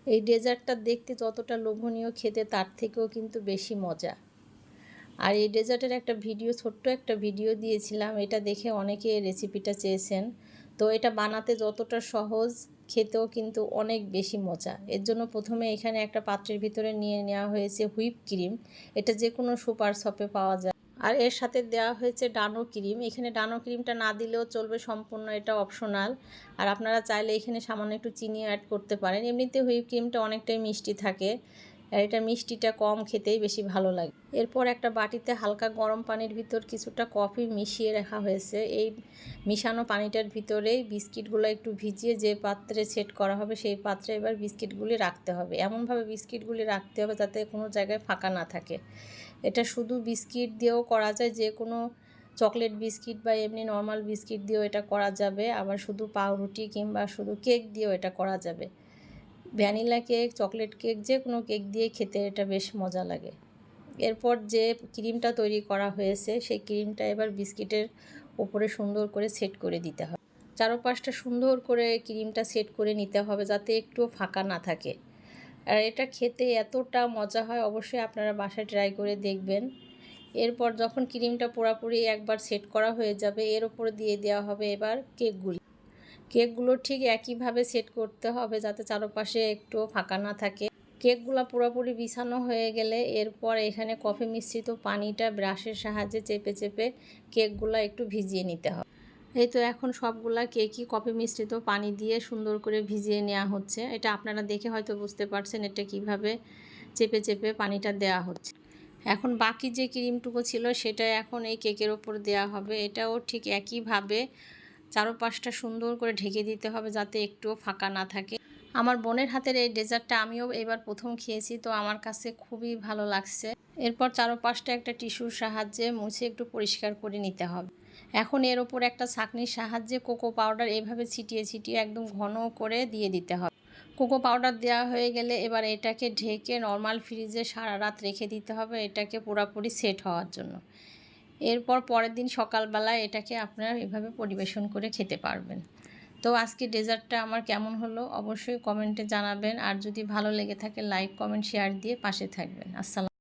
এই ডেজার্টটা দেখতে যতটা লোভনীয়, খেতে তার থেকেও কিন্তু বেশি মজা। আর এই ডেজার্টের একটা ভিডিও, ছোট্ট একটা ভিডিও দিয়েছিলাম, এটা দেখে অনেকে এই রেসিপিটা চেয়েছেন। তো এটা বানাতে যতটা সহজ, খেতেও কিন্তু অনেক বেশি মজা। এর জন্য প্রথমে এখানে একটা পাত্রের ভিতরে নিয়ে নেওয়া হয়েছে হুইপ ক্রিম। এটা যে কোনো সুপার শপে পাওয়া যায়। আর এর সাথে দেওয়া হয়েছে ডানো ক্রিম। এখানে ডানো ক্রিমটা না দিলেও চলবে, সম্পূর্ণ এটা অপশনাল। আর আপনারা চাইলে এখানে সামান্য একটু চিনি অ্যাড করতে পারেন। এমনিতে হুইপ ক্রিমটা অনেকটাই মিষ্টি থাকে, আর এটা মিষ্টিটা কম, খেতেই বেশি ভালো লাগে। এরপর একটা বাটিতে হালকা গরম পানির ভিতর কিছুটা কফি মিশিয়ে রাখা হয়েছে। এই মিশানো পানিটার ভিতরেই বিস্কিটগুলো একটু ভিজিয়ে যে পাত্রে সেট করা হবে সেই পাত্রে এবার বিস্কিটগুলি রাখতে হবে। এমনভাবে বিস্কিটগুলি রাখতে হবে যাতে কোনো জায়গায় ফাঁকা না থাকে। এটা শুধু বিস্কিট দিয়েও করা যায়, যে কোনো চকলেট বিস্কিট বা এমনি নর্মাল বিস্কিট দিয়েও এটা করা যাবে। আবার শুধু পাউরুটি কিংবা শুধু কেক দিয়েও এটা করা যাবে। ভ্যানিলা কেক, চকলেট কেক, যে কোনো কেক দিয়ে খেতে এটা বেশ মজা লাগে। এরপর যে ক্রিমটা তৈরি করা হয়েছে সেই ক্রিমটা এবার বিস্কিটের উপরে সুন্দর করে সেট করে দিতে হবে। চারপাশটা সুন্দর করে ক্রিমটা সেট করে নিতে হবে যাতে একটুও ফাঁকা না থাকে। আর এটা খেতে এতটা মজা হয়, অবশ্যই আপনারা বাসায় ট্রাই করে দেখবেন। এরপর যখন ক্রিমটা পুরোপুরি একবার সেট করা হয়ে যাবে, এর উপরে দিয়ে দেওয়া হবে এবার কেকগুলো ঠিক একইভাবে সেট করতে হবে যাতে চারপাশে একটুও ফাঁকা না থাকে। কেকগুলো পুরোপুরি বিছানো হয়ে গেলে এরপর এখানে কফি মিশ্রিত পানিটা ব্রাশের সাহায্যে চেপে চেপে কেকগুলো একটু ভিজিয়ে নিতে হবে। এই তো এখন সবগুলা কেকই কফি মিশ্রিত পানি দিয়ে সুন্দর করে ভিজিয়ে নেওয়া হচ্ছে। এটা আপনারা দেখে হয়তো বুঝতে পারছেন এটা কিভাবে চেপে চেপে পানিটা দেওয়া হচ্ছে। এখন বাকি যে ক্রিমটুকু ছিল সেটা এখন এই কেকের ওপর দেওয়া হবে। এটাও ঠিক একইভাবে চারপাশটা সুন্দর করে ঢেকে দিতে হবে যাতে একটুও ফাঁকা না থাকে। আমার বোনের হাতের এই ডেজার্টটা আমিও এবার প্রথম খেয়েছি, তো আমার কাছে খুবই ভালো লাগছে। এরপর চারপাশটা একটা টিস্যুর সাহায্যে মুছে একটু পরিষ্কার করে নিতে হবে। এখন এর ওপর একটা ছাঁকনির সাহায্যে কোকো পাউডার এভাবে ছিটিয়ে ছিটিয়ে একদম ঘন করে দিয়ে দিতে হবে। কোকো পাউডার দেওয়া হয়ে গেলে এবার এটাকে ঢেকে নর্মাল ফ্রিজে সারা রাত রেখে দিতে হবে এটাকে পুরোপুরি সেট হওয়ার জন্য। এরপর পরের দিন সকালবেলায় এটাকে আপনারা এভাবে পরিবেশন করে খেতে পারবেন। তো আজকে ডেজার্টটা আমার কেমন হলো অবশ্যই কমেন্টে জানাবেন। আর যদি ভালো লেগে থাকে লাইক, কমেন্ট, শেয়ার দিয়ে পাশে থাকবেন। আসসালাম।